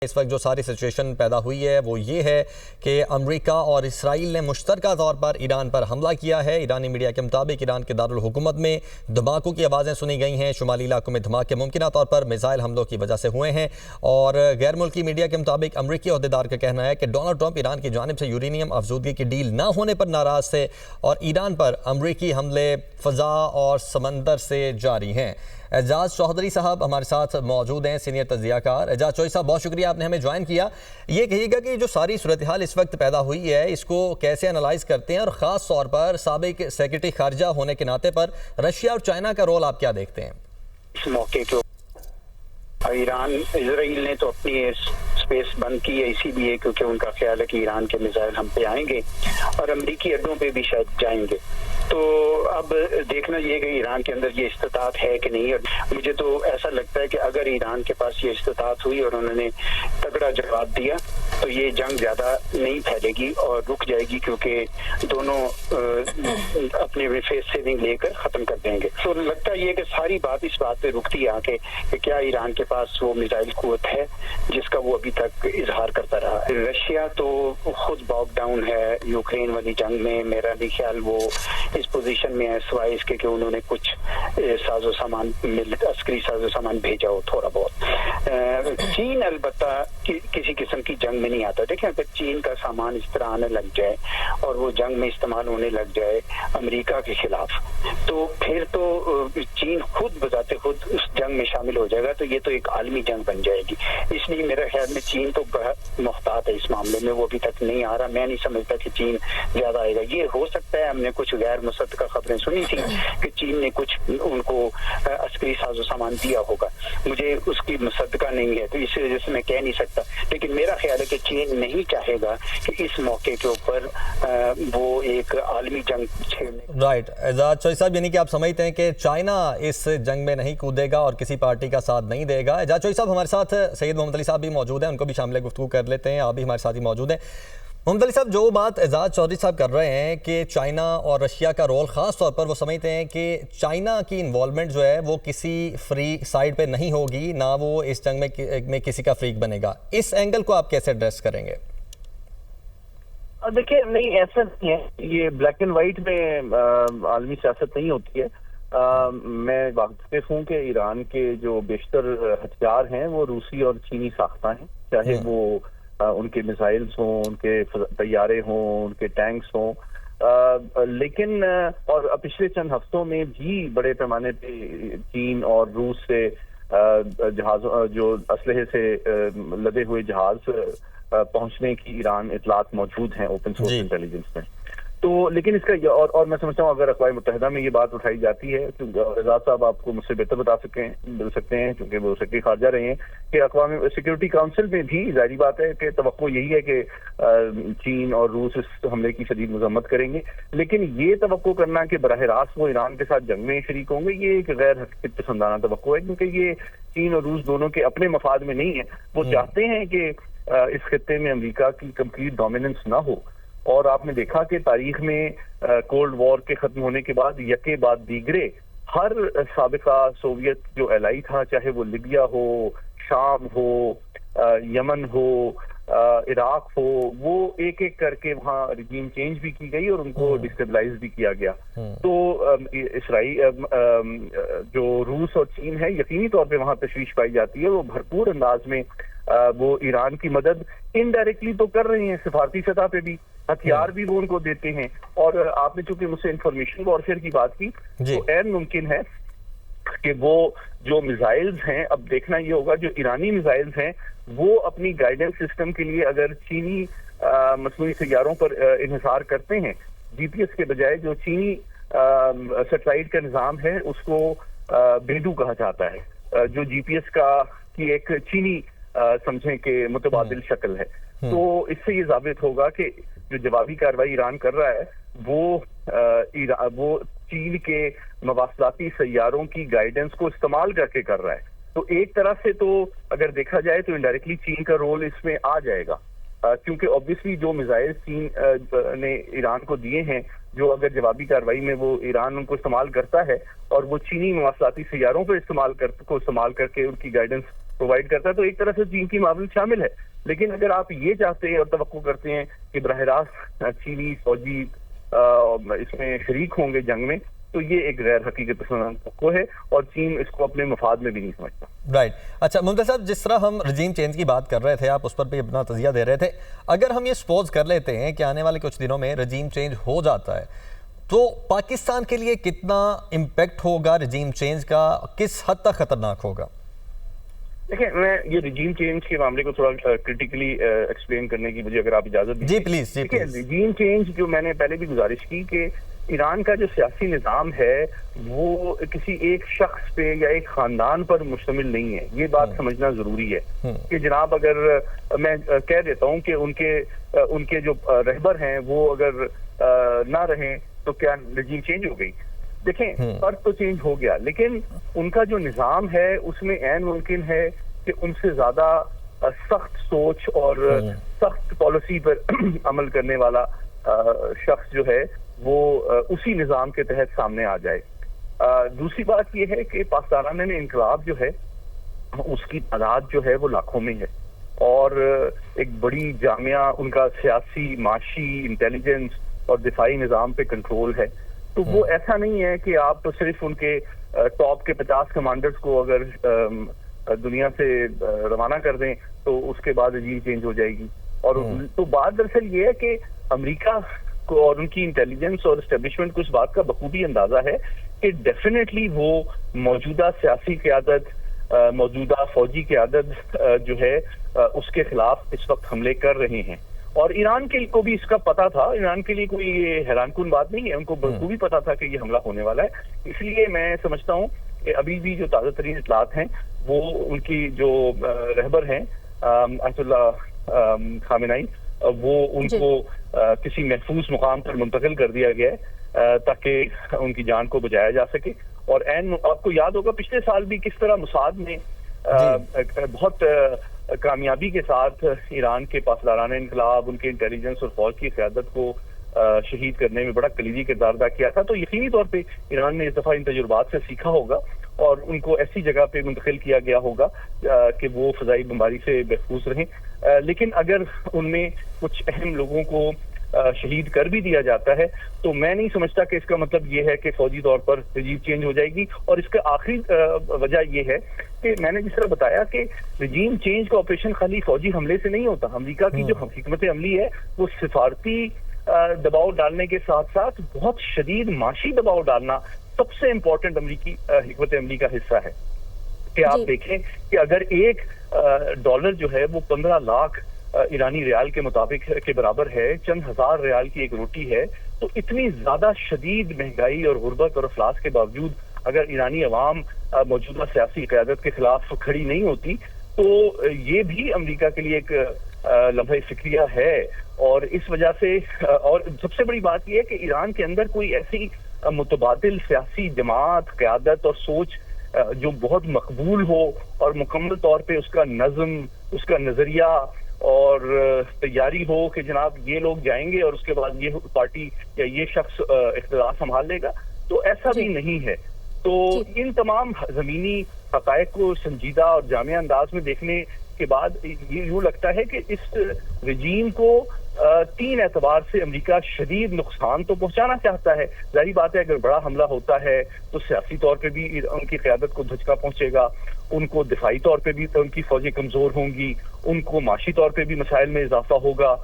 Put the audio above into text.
اس وقت جو ساری سچویشن پیدا ہوئی ہے وہ یہ ہے کہ امریکہ اور اسرائیل نے مشترکہ طور پر ایران پر حملہ کیا ہے۔ ایرانی میڈیا کے مطابق ایران کے دارالحکومت میں دھماکوں کی آوازیں سنی گئی ہیں۔ شمالی علاقوں میں دھماکے ممکنہ طور پر میزائل حملوں کی وجہ سے ہوئے ہیں، اور غیر ملکی میڈیا کے مطابق امریکی عہدیدار کا کہنا ہے کہ ڈونلڈ ٹرمپ ایران کی جانب سے یورینیم افزودگی کی ڈیل نہ ہونے پر ناراض تھے اور ایران پر امریکی حملے فضا اور سمندر سے جاری ہیں۔ اعجاز چودھری صاحب ہمارے ساتھ موجود ہیں، سینئر تجزیہ کار۔ اعجاز چودھری صاحب، بہت شکریہ آپ نے ہمیں جوائن کیا۔ یہ کہیے گا کہ جو ساری صورتحال اس وقت پیدا ہوئی ہے اس کو کیسے انالائز کرتے ہیں، اور خاص طور پر سابق سیکرٹری خارجہ ہونے کے ناطے پر رشیا اور چائنا کا رول آپ کیا دیکھتے ہیں؟ اس موقع کو ایران اسرائیل نے تو اپنی اسپیس بند کی ہے، اسی لیے کیونکہ ان کا خیال ہے کہ ایران کے میزائل ہم پہ آئیں گے اور امریکی اڈوں پہ بھی شاید جائیں گے۔ تو اب دیکھنا یہ کہ ایران کے اندر یہ استطاعت ہے کہ نہیں، اور مجھے تو ایسا لگتا ہے کہ اگر ایران کے پاس یہ استطاعت ہوئی اور انہوں نے تگڑا جواب دیا تو یہ جنگ زیادہ نہیں پھیلے گی اور رک جائے گی، کیونکہ دونوں اپنے فیس سیونگ لے کر ختم کر دیں گے۔ تو لگتا یہ کہ ساری بات اس بات پہ رکتی ہے آگے کہ کیا ایران کے پاس وہ میزائل قوت ہے جس کا وہ ابھی تک اظہار کرتا رہا ہے۔ رشیا تو خود باک ڈاؤن ہے یوکرین والی جنگ میں، میرا نہیں خیال وہ اس پوزیشن میں ہے سوائے اس کے کہ انہوں نے کچھ ساز و سامان عسکری ساز و سامان بھیجا ہو تھوڑا بہت۔ چین البتہ کسی قسم کی جنگ میں نہیں آتا۔ دیکھیں اگر چین کا سامان اس طرح آنے لگ جائے اور وہ جنگ میں استعمال ہونے لگ جائے امریکہ کے خلاف، تو پھر تو چین خود بذات خود اس جنگ میں شامل ہو جائے گا، تو یہ تو ایک عالمی جنگ بن جائے گی۔ اس لیے میرے خیال میں چین تو بہت محتاط ہے اس معاملے میں، وہ ابھی تک نہیں آ رہا۔ میں نہیں سمجھتا کہ چین زیادہ آئے گا۔ یہ ہو سکتا ہے، ہم نے کچھ غیر مصدقہ خبریں سنی تھی کہ چین نے کچھ ان کو عسکری ساز و سامان دیا ہوگا، مجھے اس کی مصدقہ نہیں ہے، تو اس وجہ سے میں کہہ نہیں سکتا، لیکن میرا خیال ہے کہ چین نہیں چاہے گا کہ اس موقع کے اوپر وہ ایک عالمی جنگ چھیڑنے۔ رائٹ، اعجاز چودھری صاحب، یعنی کہ آپ سمجھتے ہیں کہ چائنا اس جنگ میں نہیں کودے گا اور کسی پارٹی کا ساتھ نہیں دے گا۔ اعجاز چودھری صاحب، ہمارے ساتھ سید محمد علی صاحب بھی موجود ہیں، ان کو بھی شامل گفتگو کر لیتے ہیں، آپ بھی ہمارے ساتھ ہی موجود ہیں۔ محمد علی صاحب، جو بات اعجاز چودھری صاحب کر رہے ہیں کہ چائنا اور رشیا کا رول، خاص طور پر وہ سمجھتے ہیں کہ چائنا کی انوالومنٹ جو ہے وہ کسی فری سائڈ پہ نہیں ہوگی، نہ وہ اس جنگ میں کسی کا فریق بنے گا، اس اینگل کو آپ کیسے ایڈریس کریں گے؟ دیکھیں، نہیں ایسا نہیں ہے، یہ بلیک اینڈ وائٹ میں عالمی سیاست نہیں ہوتی ہے۔ میں واقف ہوں کہ ایران کے جو بیشتر ہتھیار ہیں وہ روسی اور چینی ساختہ ہیں، چاہے وہ ان کے میزائلز ہوں، ان کے طیارے ہوں، ان کے ٹینکس ہوں، لیکن اور پچھلے چند ہفتوں میں بھی بڑے پیمانے پہ چین اور روس سے جہازوں جو اسلحے سے لدے ہوئے جہاز پہنچنے کی ایران اطلاعات موجود ہیں اوپن سورس انٹیلیجنس میں۔ تو لیکن اس کا اور میں سمجھتا ہوں اگر اقوام متحدہ میں یہ بات اٹھائی جاتی ہے، کیونکہ اعجاز صاحب آپ کو مجھ سے بہتر بتا سکتے ہیں کیونکہ وہ سیکرٹری خارجہ رہے ہیں، کہ اقوام سیکورٹی کونسل میں بھی ظاہری بات ہے کہ توقع یہی ہے کہ چین اور روس اس حملے کی شدید مذمت کریں گے، لیکن یہ توقع کرنا کہ براہ راست وہ ایران کے ساتھ جنگ میں شریک ہوں گے، یہ ایک غیر حقیقت پسندانہ توقع ہے، کیونکہ یہ چین اور روس دونوں کے اپنے مفاد میں نہیں ہے۔ وہ چاہتے ہیں کہ اس خطے میں امریکہ کی کمپلیٹ ڈومیننس نہ ہو، اور آپ نے دیکھا کہ تاریخ میں کولڈ وار کے ختم ہونے کے بعد یکے بعد دیگرے ہر سابقہ سوویت جو ایلائی تھا، چاہے وہ لیبیا ہو، شام ہو، یمن ہو، عراق ہو، وہ ایک ایک کر کے وہاں ریجیم چینج بھی کی گئی اور ان کو ڈسٹیبلائز بھی کیا گیا۔ تو اسرائیل جو روس اور چین ہے، یقینی طور پہ وہاں تشویش پائی جاتی ہے، وہ بھرپور انداز میں وہ ایران کی مدد انڈائریکٹلی تو کر رہے ہیں، سفارتی سطح پہ بھی ہتھیار بھی وہ ان کو دیتے ہیں، اور آپ نے چونکہ مجھ سے انفارمیشن وارفیئر کی بات کی تو عین ممکن ہے کہ وہ جو میزائلز ہیں، اب دیکھنا یہ ہوگا جو ایرانی میزائلز ہیں وہ اپنی گائیڈنس سسٹم کے لیے اگر چینی مصنوعی سیاروں پر انحصار کرتے ہیں، جی پی ایس کے بجائے جو چینی سیٹلائٹ کا نظام ہے اس کو بیڈو کہا جاتا ہے، جو جی پی ایس کی ایک چینی سمجھیں کہ متبادل شکل ہے، تو اس سے یہ ثابت ہوگا کہ جو جوابی کارروائی ایران کر رہا ہے وہ چین کے مواصلاتی سیاروں کی گائیڈنس کو استعمال کر کے کر رہا ہے۔ تو ایک طرح سے تو اگر دیکھا جائے تو انڈائریکٹلی چین کا رول اس میں آ جائے گا، کیونکہ آبویسلی جو میزائل چین نے ایران کو دیے ہیں، جو اگر جوابی کارروائی میں وہ ایران ان کو استعمال کرتا ہے اور وہ چینی مواصلاتی سیاروں پر استعمال کر کے ان کی گائیڈنس پرووائڈ کرتا ہے، تو ایک طرح سے چین کی معاونت شامل ہے. لیکن اگر آپ یہ چاہتے ہیں اور توقع کرتے ہیں کہ براہ راست چینی فوجی اس میں شریک ہوں گے جنگ میں، تو یہ ایک غیر حقیقت پسند توقع ہے اور چین اس کو اپنے مفاد میں بھی نہیں سمجھتا. رائٹ. اچھا ممتاز صاحب، جس طرح ہم رجیم چینج کی بات کر رہے تھے، آپ اس پر بھی اپنا تجزیہ دے رہے تھے، اگر ہم یہ سپوز کر لیتے ہیں کہ آنے والے کچھ دنوں میں رجیم چینج ہو جاتا ہے تو پاکستان کے لیے کتنا امپیکٹ ہوگا رجیم چینج کا، کس حد تک خطرناک ہوگا؟ دیکھیں، میں یہ رجیم چینج کے معاملے کو تھوڑا کرٹیکلی ایکسپلین کرنے کی مجھے اگر آپ اجازت دیں. جی پلیز. رجیم چینج جو میں نے پہلے بھی گزارش کی کہ ایران کا جو سیاسی نظام ہے وہ کسی ایک شخص پہ یا ایک خاندان پر مشتمل نہیں ہے. یہ بات سمجھنا ضروری ہے کہ جناب اگر میں کہہ دیتا ہوں کہ ان کے جو رہبر ہیں وہ اگر نہ رہیں تو کیا رجیم چینج ہو گئی؟ دیکھیں، فرق تو چینج ہو گیا، لیکن ان کا جو نظام ہے اس میں عین ممکن ہے کہ ان سے زیادہ سخت سوچ اور سخت پالیسی پر عمل کرنے والا شخص جو ہے وہ اسی نظام کے تحت سامنے آ جائے. دوسری بات یہ ہے کہ پاسدارانہ انقلاب جو ہے اس کی تعداد جو ہے وہ لاکھوں میں ہے اور ایک بڑی جامعہ ان کا سیاسی، معاشی، انٹیلیجنس اور دفاعی نظام پہ کنٹرول ہے. تو وہ ایسا نہیں ہے کہ آپ صرف ان کے ٹاپ کے 50 کمانڈرز کو اگر دنیا سے روانہ کر دیں تو اس کے بعد رجیم چینج ہو جائے گی. اور تو بات دراصل یہ ہے کہ امریکہ کو اور ان کی انٹیلیجنس اور اسٹیبلشمنٹ کو اس بات کا بخوبی اندازہ ہے کہ ڈیفینیٹلی وہ موجودہ سیاسی قیادت، موجودہ فوجی قیادت جو ہے اس کے خلاف اس وقت حملے کر رہے ہیں. اور ایران کے کو بھی اس کا پتا تھا، ایران کے لیے کوئی یہ حیران کن بات نہیں ہے، ان کو بخوبی پتا تھا کہ یہ حملہ ہونے والا ہے. اس لیے میں سمجھتا ہوں کہ ابھی بھی جو تازہ ترین اطلاعات ہیں وہ ان کی جو رہبر ہیں آیت اللہ خامنائی، وہ ان کو کسی محفوظ مقام پر منتقل کر دیا گیا ہے تاکہ ان کی جان کو بچایا جا سکے. اور آپ کو یاد ہوگا پچھلے سال بھی کس طرح موساد نے بہت کامیابی کے ساتھ ایران کے پاسدارانہ انقلاب، ان کے انٹیلیجنس اور فوج کی قیادت کو شہید کرنے میں بڑا کلیدی کردار ادا کیا تھا. تو یقینی طور پہ ایران نے اس دفعہ ان تجربات سے سیکھا ہوگا اور ان کو ایسی جگہ پہ منتقل کیا گیا ہوگا کہ وہ فضائی بمباری سے محفوظ رہیں. لیکن اگر ان میں کچھ اہم لوگوں کو شہید کر بھی دیا جاتا ہے تو میں نہیں سمجھتا کہ اس کا مطلب یہ ہے کہ فوجی طور پر رجیم چینج ہو جائے گی. اور اس کا آخری وجہ یہ ہے کہ میں نے جس طرح بتایا کہ رجیم چینج کا آپریشن خالی فوجی حملے سے نہیں ہوتا. امریکہ کی جو حکمت عملی ہے وہ سفارتی دباؤ ڈالنے کے ساتھ ساتھ بہت شدید معاشی دباؤ ڈالنا سب سے امپورٹنٹ امریکی حکمت عملی کا حصہ ہے. کہ آپ دیکھیں کہ اگر $1 جو ہے وہ 15 لاکھ ایرانی ریال کے مطابق کے برابر ہے، چند ہزار ریال کی ایک روٹی ہے. تو اتنی زیادہ شدید مہنگائی اور غربت اور افلاس کے باوجود اگر ایرانی عوام موجودہ سیاسی قیادت کے خلاف کھڑی نہیں ہوتی تو یہ بھی امریکہ کے لیے ایک لمحہ فکریہ ہے. اور اس وجہ سے اور سب سے بڑی بات یہ ہے کہ ایران کے اندر کوئی ایسی متبادل سیاسی جماعت، قیادت اور سوچ جو بہت مقبول ہو اور مکمل طور پہ اس کا نظم، اس کا نظریہ اور تیاری ہو کہ جناب یہ لوگ جائیں گے اور اس کے بعد یہ پارٹی یا یہ شخص اقتدار سنبھال لے گا، تو ایسا بھی نہیں ہے. تو ان تمام زمینی حقائق کو سنجیدہ اور جامع انداز میں دیکھنے کے بعد یہ یوں لگتا ہے کہ اس رجیم کو 3 اعتبار سے امریکہ شدید نقصان تو پہنچانا چاہتا ہے. ظاہری بات ہے اگر بڑا حملہ ہوتا ہے تو سیاسی طور پہ بھی ان کی قیادت کو دھچکا پہنچے گا، ان کو دفاعی طور پہ بھی ان کی فوجیں کمزور ہوں گی، ان کو معاشی طور پہ بھی مسائل میں اضافہ ہوگا.